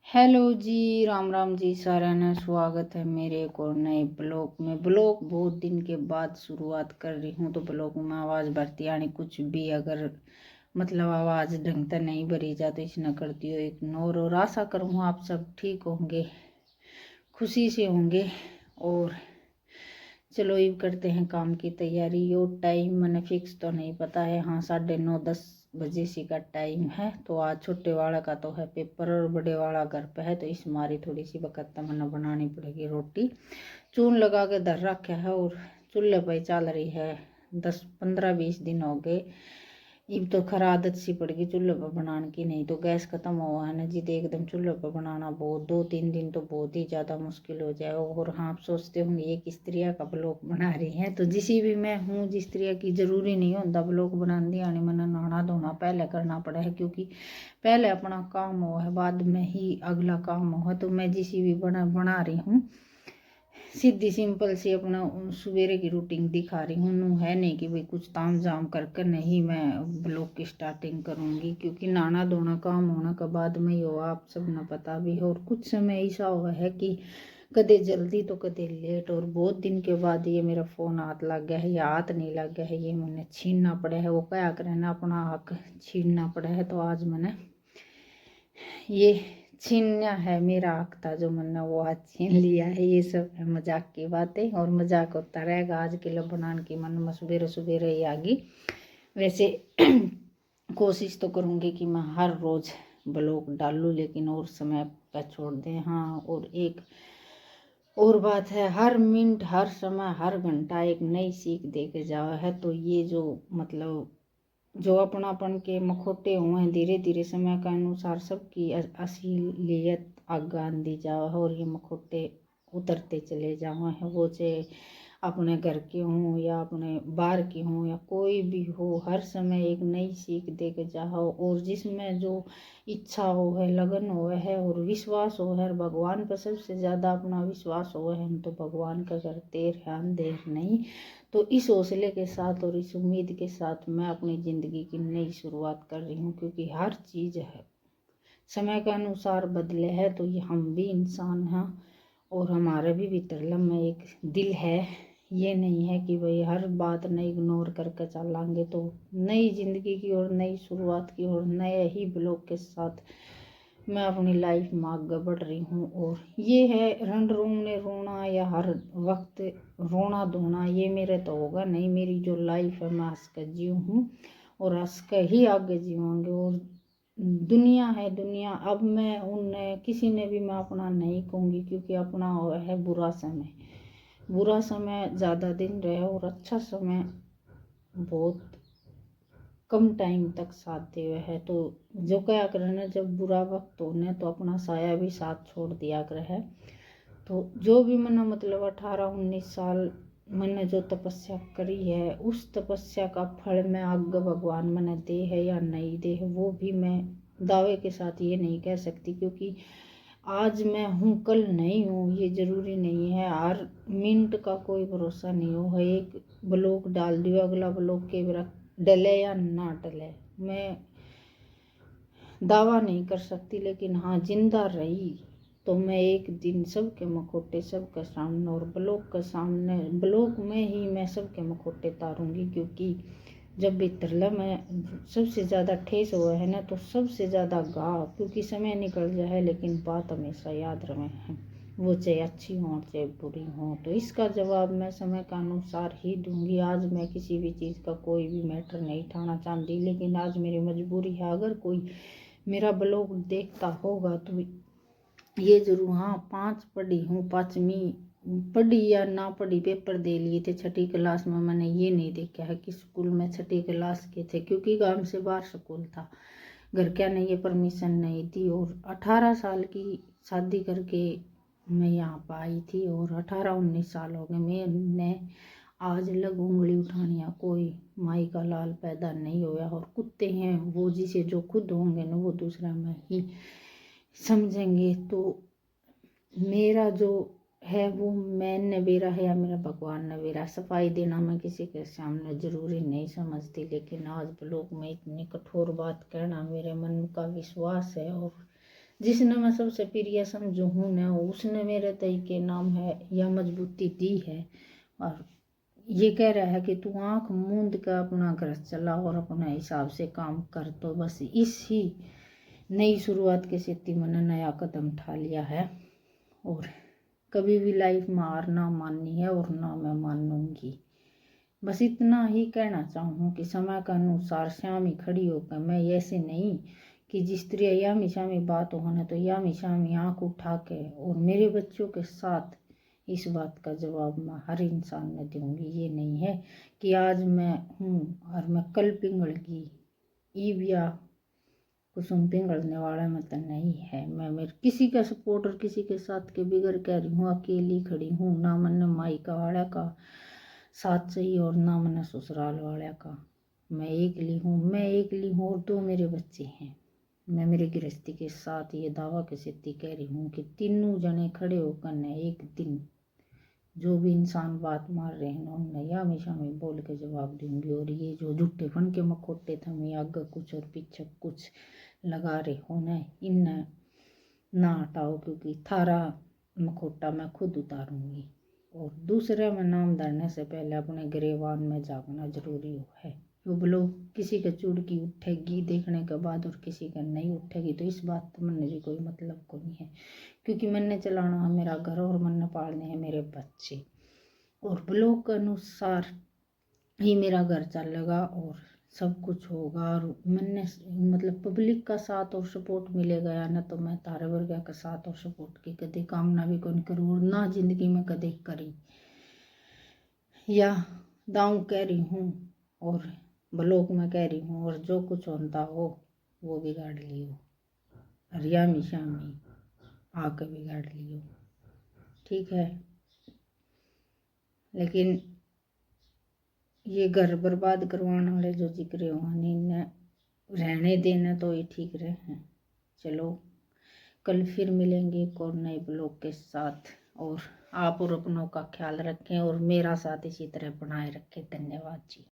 Hello जी, राम राम जी। सारा ने स्वागत है मेरे एक और नए ब्लॉग में। ब्लॉग बहुत दिन के बाद शुरुआत कर रही हूँ तो ब्लॉग में आवाज़ भरती यानी कुछ भी अगर मतलब आवाज़ ढंग से नहीं भरी जा तो इसने करती हो इग्नोर। और आशा करूँ आप सब ठीक होंगे, खुशी से होंगे। और चलो ये करते हैं काम की तैयारी। यो टाइम मैंने फिक्स तो नहीं पता है, हाँ 9:30-10 बजे सी का टाइम है। तो आज छोटे वाला का तो है पेपर और बड़े वाला घर पे है, तो इस मारी थोड़ी सी वक्त मैंने बनानी पड़ेगी। रोटी चून लगा के धर रखा है और चूल्हे पर चल रही है। 10-15-20 दिन हो गए। अब तो खरा आदत सी पड़ गई चूल्हे पर बनाने की, नहीं तो गैस खत्म हुआ है ना जी। तो एकदम चूल्हे पर बनाना बहुत 2-3 दिन तो बहुत ही ज़्यादा मुश्किल हो जाए। और हाँ, आप सोचते होंगे एक स्त्रिया का ब्लॉग बना रही है, तो जिसी भी मैं हूँ जिस स्त्रिया की ज़रूरी नहीं होता ब्लॉग बनाने यानी मैंने नहाना धोना पहले करना पड़ा है, क्योंकि पहले अपना काम हो है बाद में ही अगला काम हो है। तो मैं जिसी भी बना रही हूँ सीधी सिंपल सी अपना सवेरे की रूटीन दिखा रही हूँ। नू है नहीं कि भाई कुछ ताम झाम कर नहीं मैं ब्लॉग की स्टार्टिंग करूँगी, क्योंकि नहाना धोना काम होना के बाद में ही हो, आप सब न पता भी हो। और कुछ समय ऐसा हुआ है कि कदे जल्दी तो कदे लेट, और बहुत दिन के बाद ये मेरा फ़ोन हाथ लग गया है या हाथ नहीं लग गया है, ये मैंने छीनना पड़ा है। वो क्या करें ना, अपना हक छीनना पड़ा है। तो आज मैंने ये छीनना है, मेरा हक था जो मैंने वो आज छीन लिया है। ये सब है मजाक की बातें और मजाक होता रहेगा। आज के लिए बनाने की मन में सवेरे सवेरे ही आ गई। वैसे कोशिश तो करूँगी कि मैं हर रोज़ ब्लॉग डालूँ, लेकिन और समय पर छोड़ दें। हाँ, और एक और बात है, हर मिनट हर समय हर घंटा एक नई सीख दे के जाओ है। तो ये जो मतलब जो अपनापन के मखोटे हुए हैं, धीरे धीरे समय के अनुसार सबकी असलियत आगे आंदी जाओ है और ये मखोटे उतरते चले जाओ हैं। वो चाहे अपने घर के हों या अपने बाहर के हों या कोई भी हो, हर समय एक नई सीख दे के जाओ। और जिसमें जो इच्छा हो है, लगन हो है और विश्वास हो है, भगवान पर सबसे ज़्यादा अपना विश्वास हो है, हम तो भगवान का करते हैं अंधेर नहीं। तो इस हौसले के साथ और इस उम्मीद के साथ मैं अपनी ज़िंदगी की नई शुरुआत कर रही हूँ, क्योंकि हर चीज़ है समय के अनुसार बदले है। तो ये हम भी इंसान हैं और हमारे भी भीतर में एक दिल है। ये नहीं है कि भाई हर बात नहीं इग्नोर करके चलेंगे। तो नई ज़िंदगी की और नई शुरुआत की और नए ही ब्लॉग के साथ मैं अपनी लाइफ में आगे बढ़ रही हूँ। और ये है रन रोने रोना या हर वक्त रोना धोना, ये मेरे तो होगा नहीं। मेरी जो लाइफ है मैं हंस कर जीऊँ हूँ और हंस कर ही आगे जीऊँगी। और दुनिया है दुनिया, अब मैं उन किसी ने भी मैं अपना नहीं कहूँगी, क्योंकि अपना है बुरा समय। बुरा समय ज़्यादा दिन रहे और अच्छा समय बहुत कम टाइम तक साथ दे हुए है। तो जो क्या करना, जब बुरा वक्त होने तो अपना साया भी साथ छोड़ दिया कर है। तो जो भी मैंने मतलब 18-19 साल मैंने जो तपस्या करी है, उस तपस्या का फल मैं आगे भगवान मैंने दे है या नहीं दे है, वो भी मैं दावे के साथ ये नहीं कह सकती, क्योंकि आज मैं हूँ कल नहीं हूँ, ये ज़रूरी नहीं है। हर मिनट का कोई भरोसा नहीं हो है। एक ब्लॉग डाल दियो, अगला ब्लॉग के डले या ना डले मैं दावा नहीं कर सकती, लेकिन हाँ जिंदा रही तो मैं एक दिन सबके मखोटे सबके सामने और ब्लॉग के सामने ब्लॉग में ही मैं सबके मखोटे तारूंगी। क्योंकि जब भी तरला में सबसे ज़्यादा ठेस हुआ है ना, तो सबसे ज़्यादा गा, क्योंकि समय निकल जाए लेकिन बात हमेशा याद रहे हैं, वो चाहे अच्छी हो चाहे बुरी हो। तो इसका जवाब मैं समय के अनुसार ही दूंगी। आज मैं किसी भी चीज़ का कोई भी मैटर नहीं उठाना चाहती, लेकिन आज मेरी मजबूरी है। अगर कोई मेरा ब्लॉग देखता होगा तो ये जरूर, हाँ 5 पढ़ी हूँ, 5वीं पढ़ी या ना पढ़ी पेपर दे लिए थे 6ठी क्लास में। मैंने ये नहीं देखा है कि स्कूल में 6ठी क्लास के थे, क्योंकि गांव से बाहर स्कूल था, घर क्या ने ये परमिशन नहीं दी। और 18 साल की शादी करके मैं यहाँ पर आई थी और 18-19 साल हो गए मैंने आज लग उंगली उठानिया कोई माई का लाल पैदा नहीं होया। और कुत्ते हैं वो जिसे जो खुद होंगे ना वो दूसरा में ही समझेंगे। तो मेरा जो है वो मैं नवेरा है या मेरा भगवान नवेरा। सफाई देना मैं किसी के सामने ज़रूरी नहीं समझती, लेकिन आज ब्लॉग में इतनी कठोर बात कहना मेरे मन का विश्वास है और जिसने मैं सबसे प्रिय समझू हूँ न, उसने मेरे तय के नाम है या मजबूती दी है। और ये कह रहा है कि तू आँख मूंद कर अपना घर चला और अपने हिसाब से काम कर। तो बस इसी नई शुरुआत के साथ मैंने नया कदम उठा लिया है और कभी भी लाइफ में हार ना माननी है और ना मैं मानूंगी। बस इतना ही कहना चाहूँ कि समय के अनुसार शामी खड़ी होकर मैं ऐसे नहीं कि जिस तरह यामी शामी बात हो ना तो यामी शामी आँख उठा के और मेरे बच्चों के साथ इस बात का जवाब मैं हर इंसान में दूंगी। ये नहीं है कि आज मैं हूँ और मैं कल पिघलगी। ईब या कुसुम पिघलने वाला मतलब नहीं है। मैं मेरे किसी का सपोर्ट और किसी के साथ के बिगड़ कह रही हूँ, अकेली खड़ी हूँ। ना मैंने मायका वाला का साथ चाहिए और ना मैंने ससुराल वाला का। मैं एकली हूँ और 2 मेरे बच्चे हैं। मैं मेरी गृहस्थी के साथ ये दावा के सिद्धि कह रही हूँ कि तीनों जने खड़े होकर न एक दिन जो भी इंसान बात मार रहे हैं उनने या हमेशा मैं बोल के जवाब दूंगी। और ये जो झूठे फन के मखोटे थे मैं आगे कुछ और पीछे कुछ लगा रहे हो न, इन ना हटाओ क्योंकि थारा मखोटा मैं खुद उतारूंगी। और दूसरे में नाम धरने से पहले अपने गिरेबान में झांकना जरूरी है। बोलो किसी का चुड़की उठेगी देखने के बाद और किसी का नहीं उठेगी तो इस बात तो मन भी कोई मतलब को नहीं है, क्योंकि मैंने चलाना है मेरा घर और मैंने पालने हैं मेरे बच्चे। और ब्लॉग के अनुसार ही मेरा घर चलेगा और सब कुछ होगा। और मैंने मतलब पब्लिक का साथ और सपोर्ट मिलेगा या ना तो मैं तारे वर्ग का साथ और सपोर्ट की कभी कामना भी कौन करूँ और ना जिंदगी में कभी करी या दाऊं कह रही हूँ और ब्लॉग में कह रही हूँ। और जो कुछ होता हो वो बिगाड़ लियो और यामी शामी आके बिगाड़ लियो, ठीक है। लेकिन ये घर बर्बाद करवाने वाले जो जिक्र होने इन्हें रहने देना तो ये ठीक रहे। चलो कल फिर मिलेंगे एक और नए ब्लॉग के साथ। और आप और अपनों का ख्याल रखें और मेरा साथ इसी तरह बनाए रखें। धन्यवाद जी।